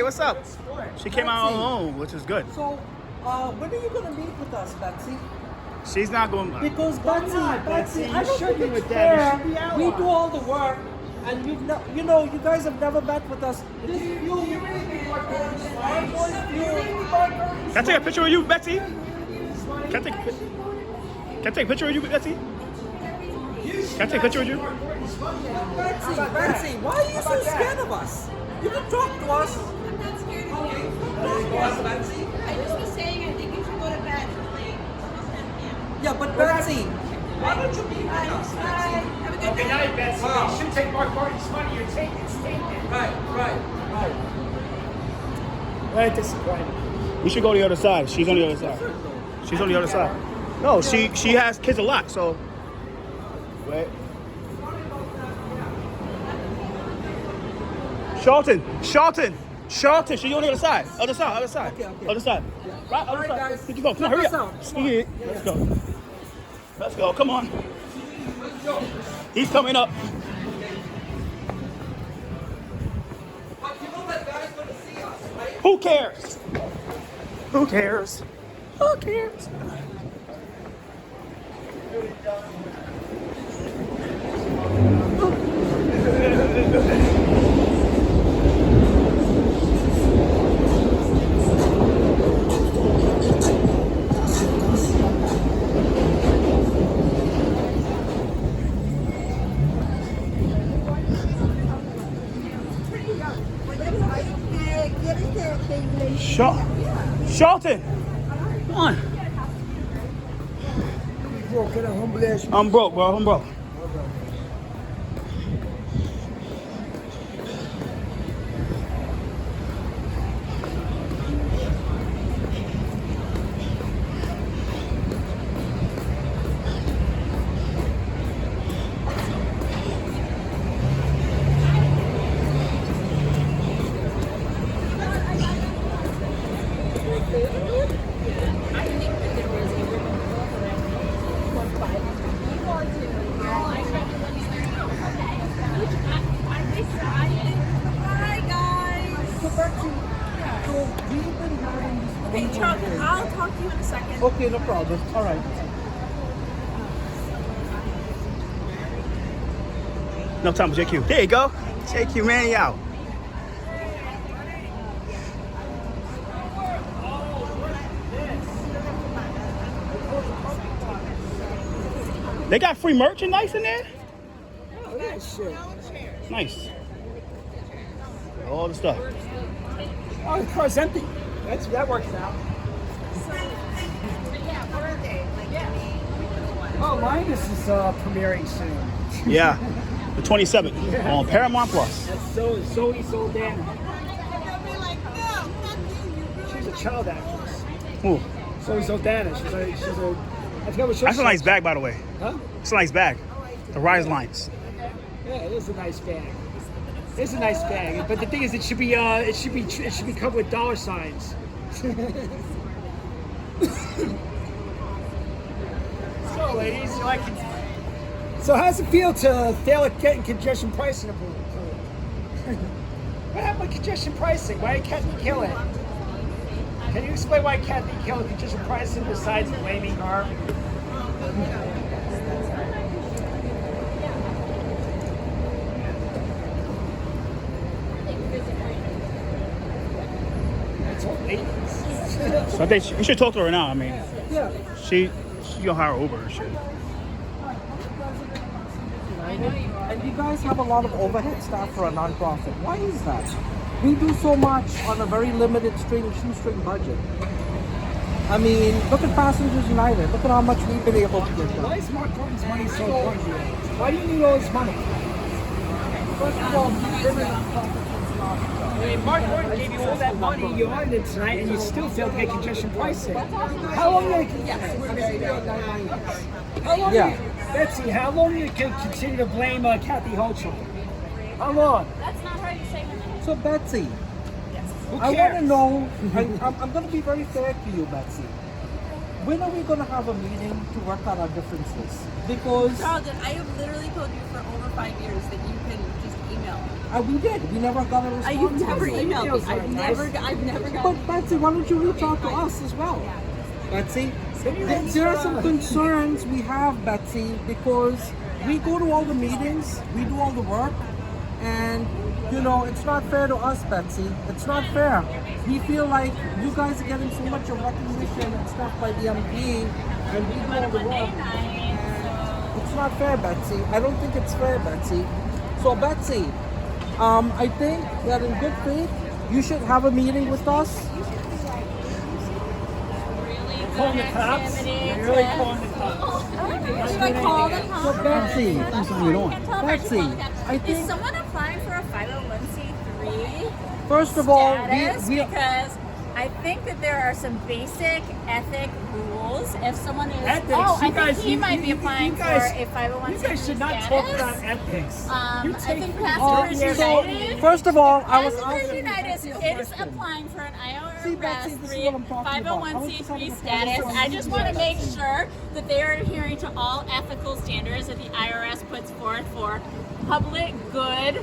what's up? She came out Betsy. alone, which is good. So, when are you going to meet with us, Betsy? She's not going. Because Why Betsy, not, Betsy? I You don't should think be it's with them. You fair. should be our We one. do all the work, and you guys have never met with us. This You really think our girls is fine? You really think our girls is Can I take a picture of you, Betsy? Can I take a picture? Can I take a picture of you, Betsy? Can I take a picture of you? Betsy, why are you so scared of us? You can talk to us. I'm not scared of you. Betsy. I just was saying I think you should go to bed. It's late. Almost 10 p.m. Yeah, but Betsy, why don't you meet with us, Bye. Betsy? Have a good Good night. night, Betsy. Wow. You should take Mark Martin's money. You're taking it's taken. Right. Very disappointed. We should go to the other side. She's on the other side. She's on the other side. No, she has kids a lot, so. Wait. Charlton, she's on the other side. Other side. Okay. Other side. Right, other Alright, side. guys. Did you go? Come on, hurry Check us up. out. Come Ski it. Let's go. Come on. He's coming up. But you know that guy's going to see us, right? Who cares? Who cares? Who cares? Charlton, come on. I'm broke, bro. I'm broke. Bye, guys. Hey, Charlie, I'll talk to you in a second. Okay, no problem. All right. No time for JQ. There you go. JQ, man, you out. They got free merchandise in there? Oh, that shit. Nice. All the stuff. Oh, the car's empty. That works out. Oh, Linus is premiering soon. Yeah. The 27th on Paramount Plus. That's Zoe Saldana. She's a child actress. Ooh. Zoe Saldana. She's a. I forget what show. That's a nice bag, by the way. Huh? It's a nice bag. The Rise Lines. Yeah, it is a nice bag. It's a nice bag, but the thing is, it should be covered with dollar signs. So, ladies, you like it? So, how's it feel to fail at getting congestion pricing approved? What happened with congestion pricing? Why did Kathy kill it? Can you explain why Kathy killed congestion pricing besides blaming her? It's all ladies. So I think we should talk to her now. I mean, Yeah. she gonna hire Uber and shit. And you guys have a lot of overhead staff for a nonprofit. Why is that? We do so much on a very limited shoestring budget. I mean, look at Passengers United. Look at how much we've been able to get Why done. is Mark Gordon's money so important to you? Why do you need all this money? First of all, we've been in nonprofit since last year. I mean, Mark Gordon gave you all that money, you earned it tonight, and you still failed to get congestion pricing. How long are you Yeah. Betsy, how long are you going to continue to blame Kathy Hochul? How long? That's not how you say her name. So Betsy, Who I want cares? to know, I'm going to be very fair to you, Betsy. When are we going to have a meeting to work out our differences? Because Charlton, I have literally told you for over 5 years that you can just email me. We did. We never got a response. You've never from you. emailed me. I've never got. But Betsy, why don't you reach out to us as well? Betsy, there are some concerns we have, Betsy, because we go to all the meetings, we do all the work, and you know, it's not fair to us, Betsy. It's not fair. We feel like you guys are getting so much of recognition and stuff by the MP, and we do all the work. And it's not fair, Betsy. I don't think it's fair, Betsy. So, Betsy, I think that in good faith, you should have a meeting with us. Calling the cops? You're really calling the cops? Should I call the cops? So, Betsy, Betsy, I Is think, someone applying for a 501c3 first of all, status? we Because I think that there are some basic ethic rules. If someone is, Ethics? I You guys- think he might be you applying guys- for a 501c3 You guys should not status. talk about ethics. You I take think your Pastors dirty ass- United. first of all, I was Pastors asking United Betsy a is question. applying for an See, Betsy, this is what I'm talking about. I was just having 501c3 a status. conversation I just want to with make Betsy. sure that they are adhering to all ethical standards that the IRS puts forth for public good.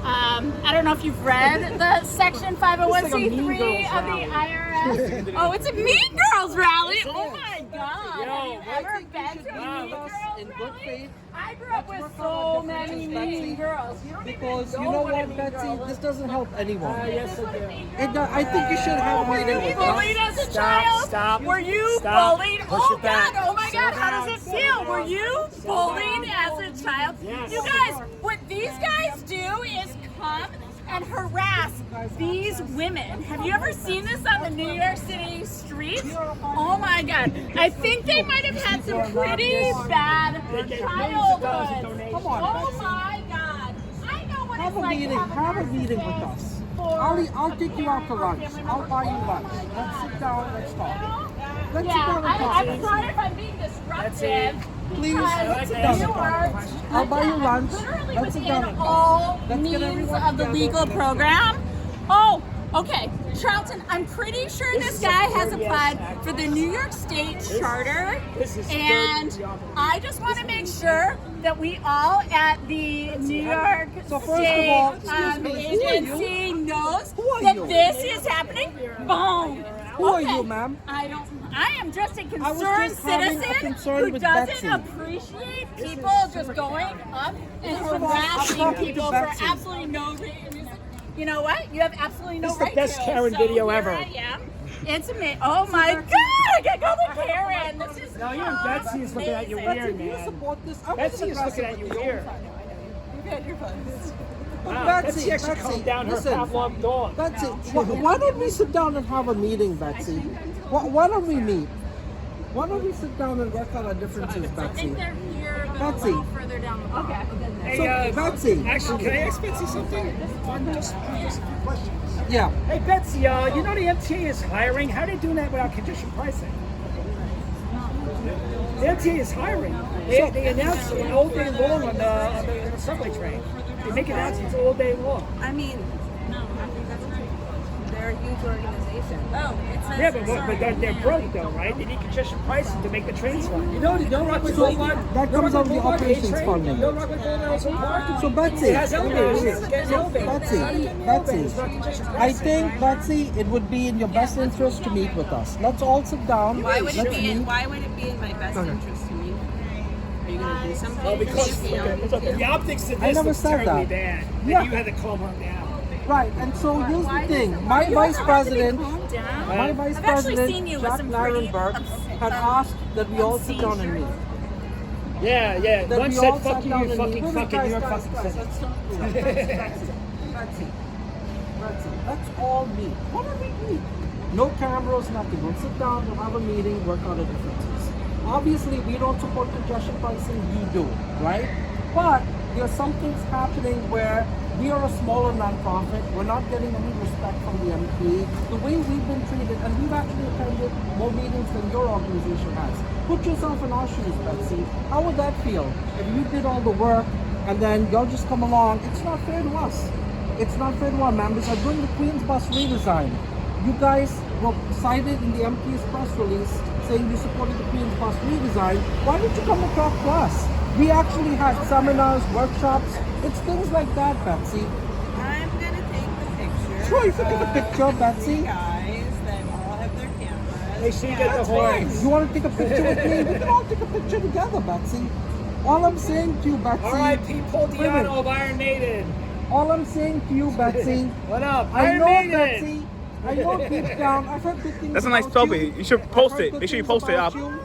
I don't know if you've read the Section 501c3 of the IRS. Oh, it's a Mean Girls rally. Oh my God! Have you I ever think you been should to a meet Mean with us Girls in good rally? faith. I grew up with Let's work so on our many differences, mean Betsy. girls. You don't Because even you know what a what, mean Betsy, girl this is. doesn't help anyone. Yes, I do. I think you should have a Were meeting you with bullied us. as a child? Stop. Were you Stop. bullied? Push Oh it back. God! Oh my God! Slow How down. does it feel? Were you bullied as a child? Yes. You guys, what these guys do is come and harass these women. Have you ever seen this on the New York City streets? Oh my God! I think they might have had some pretty bad childhood. Come on, Oh Betsy. my God! I know what Have it's a like meeting. to Have a nurse meeting with kids us. for I'll take you out to lunch. I'll buy you lunch. Let's sit down. Let's talk. Let's sit down and talk. I'm Betsy. sorry if I'm being disruptive. Please, because let's sit down you and are talk. I'll buy you lunch. literally Let's sit down within and talk. all Let's get means everyone of the together. legal Let's program. Oh, okay. Charlton, I'm pretty sure this guy has applied for the New York State Charter. This is And dirty. I just want to make sure that we all at the New York So first of State all, excuse me, who are you? agency knows Who are that you? this is happening. Boom. Who are you, ma'am? I am just a I was concerned just having a citizen concern who with doesn't Betsy. appreciate people just going up and First of all, I'm harassing talking to people for Betsy. absolutely no reason. You know what? You have absolutely no This is the right best to. Karen So video here ever. I am. It's amazing. Oh my God! I get called a Karen. This is No, you and Betsy is looking at you amazing. weird, Do you man. support this? I was Betsy is aggressive looking at you with weird. You're fine. But Wow, Betsy, Betsy actually Betsy, calmed down her listen. Pavlov dog. Betsy, why don't we sit down and have a meeting, Betsy? Why don't we meet? Why don't we sit down and work out our differences, I Betsy? think they're here, but Betsy. a little further down. Okay. Hey, So, Betsy. Actually, can I ask Betsy something? Just a few questions. Yeah. Hey, Betsy, you know the MTA is hiring. How are they doing that without condition pricing? The MTA is hiring. They announce it all day long on the subway train. They make announcements all day long. I mean, No, I think that's right. they're a huge organization. Oh, it says. Yeah, but sorry. they're broke though, right? They need congestion pricing to make the trains run. You know Rockland So Boulevard? that comes out of the Boulevard, operations A-train? funding. You know Rockland Boulevard has a park? So Betsy, It has elevators. It has elevators. Betsy, How do you get the Betsy, elevators without congestion I pricing? think, Betsy, it would be in your best interest to meet with us. Let's all sit down. Why would it Let's be? meet. Why would it be in my best interest to me? Are you gonna do something? Well, because You know? the optics of I this never looks said terribly that. bad. Yeah. And you had to calm her down. Right, and so here's the thing. My vice president, Calm down. my vice I've actually president, seen you with Jack some pretty Nirenberg, upset- had asked that we all sit down and meet. Yeah. That Lunch we said, all fuck sat you, down you and fucking meet. Wait, fucking, guys, you're guys, fucking guys, fucking. let's talk. Betsy, let's all meet. Why don't we meet? No cameras, nothing. We'll sit down, we'll have a meeting, work out our differences. Obviously, we don't support congestion pricing, you do, right? But there are some things happening where we are a smaller nonprofit. We're not getting any respect from the MP. The way we've been treated, and we've actually attended more meetings than your organization has. Put yourself in our shoes, Betsy. How would that feel if you did all the work and then y'all just come along? It's not fair to us. It's not fair to our members. During the Queen's Bus redesign, you guys were cited in the MP's press release saying you supported the Queen's Bus redesign. Why didn't you come and talk to us? We actually had seminars, workshops. It's things like that, Betsy. Sure, you can take a picture, Betsy. Guys that all have their cameras. They should get the Fine. horns. You want to take a picture with me? We can all take a picture together, Betsy. All I'm saying to you, Betsy. R.I.P. Paul Wait a minute. Diano of Iron Maiden. All I'm saying to you, Betsy. What up? I Iron know, Maiden. Betsy. I know deep down. I've heard good things. That's a nice about selfie. You should I've post heard it. good Make sure you things post it about up. you.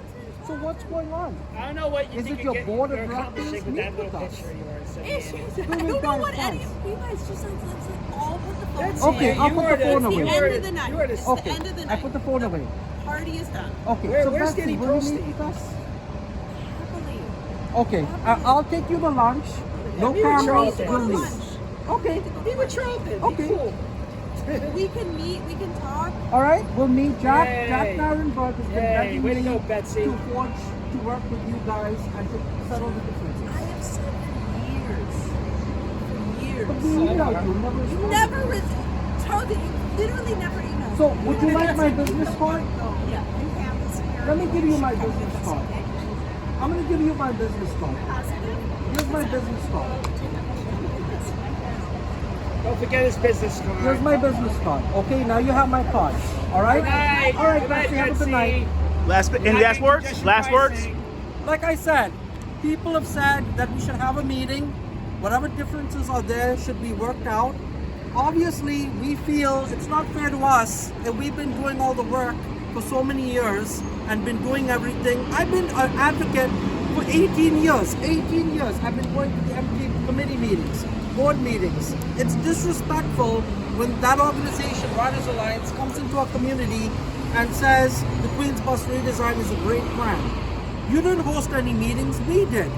So what's going on? I don't know what you Is think it your board of you're accomplishing directors? with that Meet little with us. picture you were It's sending. just, I don't know what any. You guys just let's all put the phone. That's Okay, it. I'll You put were the phone the- away. you It's the were end of the- the night. you were the- It's Okay, the end of the I night. put the phone away. Party is done. Okay, Where's so Betsy, Danny will you meet Posty? with us? Happily. Okay, I'll take you to lunch. No meet with cameras, Charlton. we'll meet. Lunch. Okay, Be with Charlton. Be Okay. cool. We can meet. We can talk. all right, we'll meet. Jack Yay. Narenberg has been Yay, begging way to me go, Betsy. to forge, to work with you guys and to settle the differences. I have said for years. For years. But we emailed you, never responded. Never told you. Literally never emailed. So, would you like my business card? Yeah. You have this here. Let me give you my business card. I'm gonna give you my business card. Positive. Here's my business card. Don't forget his business card. Here's my business card. Okay, now you have my card. All right? Good night. All right, Good night, Betsy, have a good night. Any last words? Congestion Last words? pricing. Like I said, people have said that we should have a meeting. Whatever differences are there should be worked out. Obviously, we feel it's not fair to us that we've been doing all the work for so many years and been doing everything. I've been an advocate for 18 years. 18 years I've been going to the MK committee meetings, board meetings. It's disrespectful when that organization, Riders Alliance, comes into our community and says the Queen's Bus redesign is a great plan. You didn't host any meetings, we did.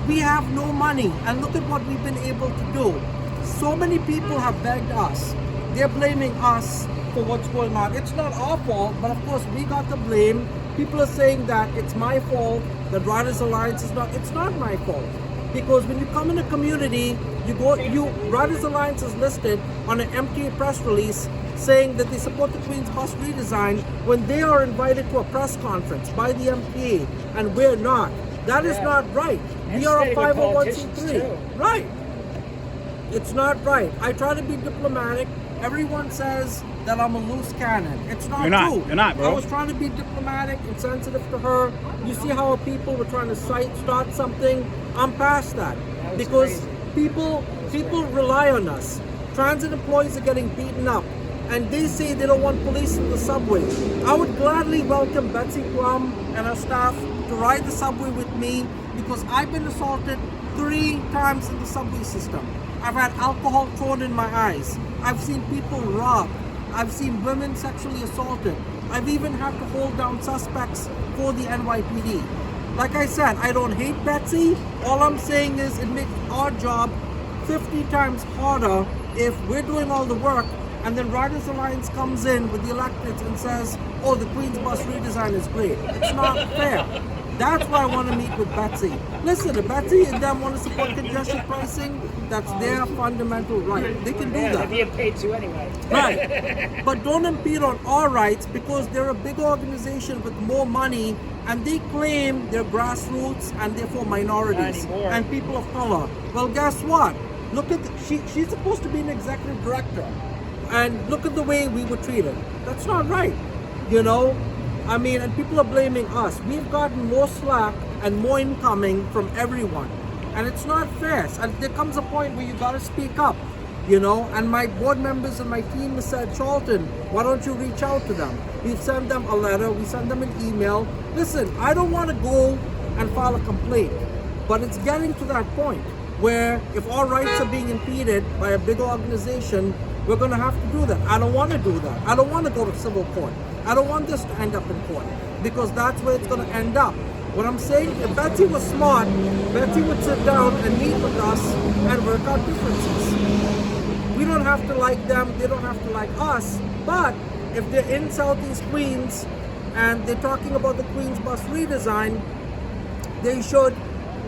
We have no money, and look at what we've been able to do. So many people have begged us. They're blaming us for what's going on. It's not our fault, but of course we got the blame. People are saying that it's my fault, that Riders Alliance is not. It's not my fault. Because when you come in a community, Riders Alliance is listed on an MTA press release saying that they support the Queen's Bus redesign when they are invited to a press conference by the MTA, and we're not. That is not right. And We are a state with politicians, 501c3. too. Right. It's not right. I try to be diplomatic. Everyone says that I'm a loose cannon. It's not You're not. true. You're not, bro. I was trying to be diplomatic and sensitive to her. You see how people were trying to start something. I'm past that was because crazy. people rely on us. Transit employees are getting beaten up, and they say they don't want police in the subway. I would gladly welcome Betsy Plum and her staff to ride the subway with me because I've been assaulted 3 times in the subway system. I've had alcohol thrown in my eyes. I've seen people robbed. I've seen women sexually assaulted. I've even had to hold down suspects for the NYPD. Like I said, I don't hate Betsy. All I'm saying is it makes our job 50 times harder if we're doing all the work and then Riders Alliance comes in with the electeds and says, oh, the Queen's Bus redesign is great. It's not fair. That's why I want to meet with Betsy. Listen, if Betsy and them want to support congestion pricing, that's their fundamental right. They can do Yeah, they're that. being paid to anyway. Right. But don't impede on our rights because they're a big organization with more money and they claim they're grassroots and they're for minorities Not anymore. and people of color. Well, guess what? Look at she's supposed to be an executive director. And look at the way we were treated. That's not right. You know? I mean, and people are blaming us. We've gotten more slack and more incoming from everyone. And it's not fair. And there comes a point where you gotta speak up. You know, and my board members and my team have said, Charlton, why don't you reach out to them? We've sent them a letter, we send them an email. Listen, I don't want to go and file a complaint, but it's getting to that point where if our rights are being impeded by a big organization, we're going to have to do that. I don't want to do that. I don't want to go to civil court. I don't want this to end up in court because that's where it's going to end up. What I'm saying, if Betsy was smart, Betsy would sit down and meet with us and work out differences. We don't have to like them, they don't have to like us, but if they're in Southeast Queens and they're talking about the Queen's Bus redesign, they should,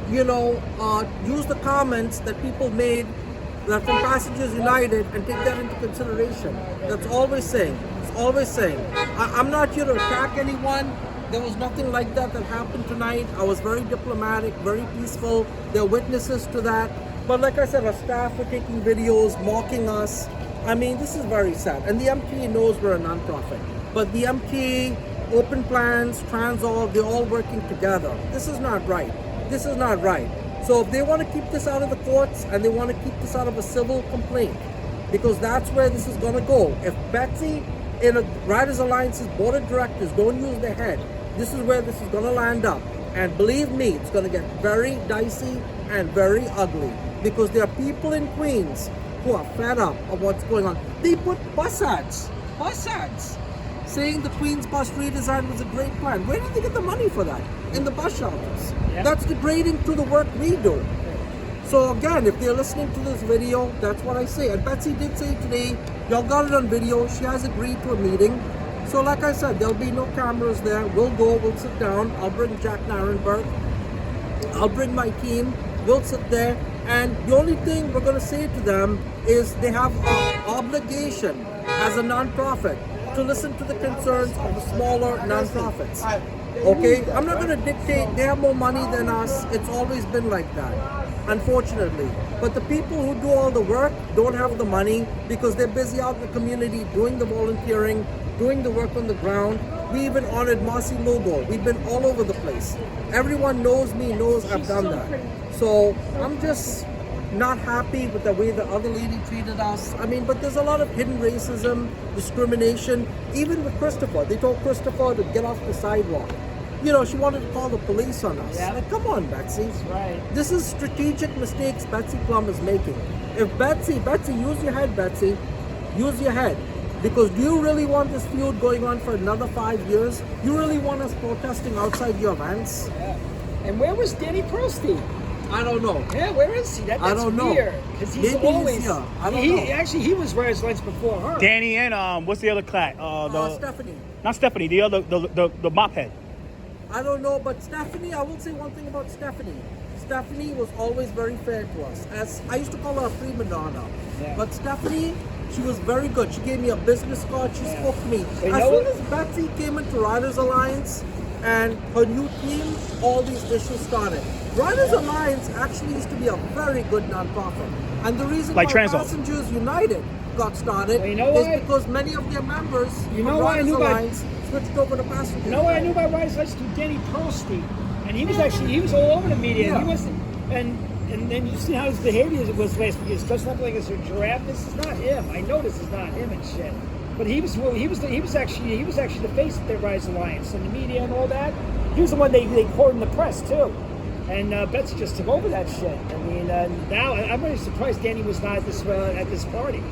use the comments that people made that from Passengers United and take that into consideration. That's all we're saying. It's all we're saying. I'm not here to attack anyone. There was nothing like that happened tonight. I was very diplomatic, very peaceful. There are witnesses to that. But like I said, our staff were taking videos, mocking us. I mean, this is very sad. And the MTA knows we're a nonprofit. But the MTA, Open Plans, Transall, they're all working together. This is not right. This is not right. So if they want to keep this out of the courts and they want to keep this out of a civil complaint, because that's where this is going to go. If Betsy in a Riders Alliance's board of directors don't use their head, this is where this is going to land up. And believe me, it's going to get very dicey and very ugly, because there are people in Queens who are fed up of what's going on. They put bus ads, saying the Queens bus redesign was a great plan. Where did they get the money for that? In the bus shelters. Yeah. That's degrading to the work we do. So again, if they're listening to this video, that's what I say. And Betsy did say today, y'all got it on video, she has agreed to a meeting. So like I said, there'll be no cameras there. We'll go, we'll sit down. I'll bring Jack Narenberg. I'll bring my team. We'll sit there. And the only thing we're going to say to them is they have an obligation as a nonprofit to listen to the concerns of the smaller nonprofits. Okay? I'm not going to dictate. They have more money than us. It's always been like that, unfortunately. But the people who do all the work don't have the money because they're busy out in the community doing the volunteering, doing the work on the ground. We even honored Marcy Lobo. We've been all over the place. Everyone knows me, knows I've done that. So I'm just not happy with the way the other lady treated us. I mean, but there's a lot of hidden racism, discrimination. Even with Christopher, they told Christopher to get off the sidewalk. You know, she wanted to call the police on us. Yeah. Like, come on, Betsy. That's right. This is strategic mistakes Betsy Plum is making. If Betsy, use your head, Betsy. Use your head. Because do you really want this feud going on for another 5 years? You really want us protesting outside your events? Yeah. And where was Danny Pearlstein? I don't know. Yeah, where is he? That's I don't know. weird. Because he's Maybe he's always. here. I don't he know. Actually, he was Riders Alliance before her. Danny and what's the other cat? Stephanie. Not Stephanie. The other the mop head. I don't know, but Stephanie, I will say one thing about Stephanie. Stephanie was always very fair to us. As I used to call her a prima donna. Yeah. But Stephanie, she was very good. She gave me a business card. She spoke to me. But you As know soon what? as Betsy came into Riders Alliance and her new team, all these issues started. Riders Alliance actually used to be a very good nonprofit. And the reason Like why Transall. Passengers United got started Well, you know is why? because many of their members You from know why I Riders knew about- Alliance switched over to Passengers. You know what I knew about Riders Alliance through Danny Pearlstein, and he was all over the media. Yeah. He wasn't, and then you see how his behavior was last week. He's dressed up like a giraffe. This is not him. I know this is not him and shit. But he was actually the face of the Riders Alliance and the media and all that. He was the one they quoted in the press too. And Betsy just took over that shit. I mean, now I'm really surprised Danny was not at this party.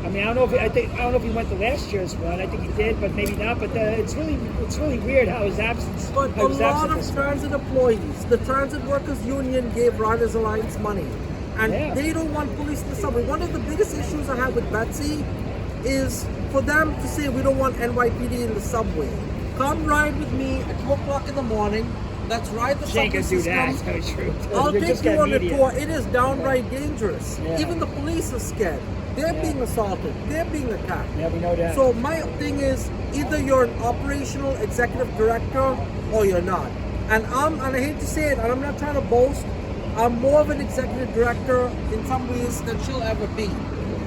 I mean, I don't know if he went to last year's one. I think he did, but maybe not. But it's really weird how his absence. But how a his lot absence of was. transit employees, the Transit Workers Union gave Riders Alliance money. And Yeah. they don't want police in the subway. One of the biggest issues I have with Betsy is for them to say we don't want NYPD in the subway. Come ride with me at 2 o'clock in the morning. Let's ride the She ain't subway gonna do that. It's system. gonna be true. I'll You're take just you getting on a media. tour. It is downright dangerous. Yeah. Even the police are scared. They're being assaulted. They're being attacked. Yeah, we know that. So my thing is, either you're an operational executive director or you're not. And I hate to say it, and I'm not trying to boast, I'm more of an executive director in some ways than she'll ever be.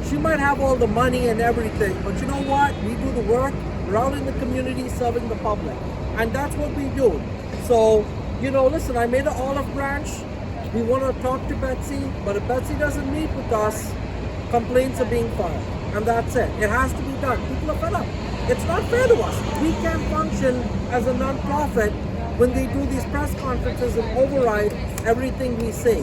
She might have all the money and everything, but you know what? We do the work. We're out in the community serving the public. And that's what we do. So, listen, I made an olive branch. We want to talk to Betsy, but if Betsy doesn't meet with us, complaints are being filed. And that's it. It has to be done. People are fed up. It's not fair to us. We can't function as a non-profit when they do these press conferences and override everything we say.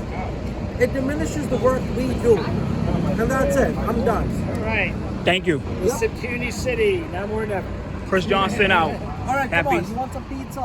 It diminishes the work we do. And that's it. I'm done. All right. Thank you. This is Puny City. Now more than ever. Chris Johnston out. All right, come Happy. on. You want some pizza?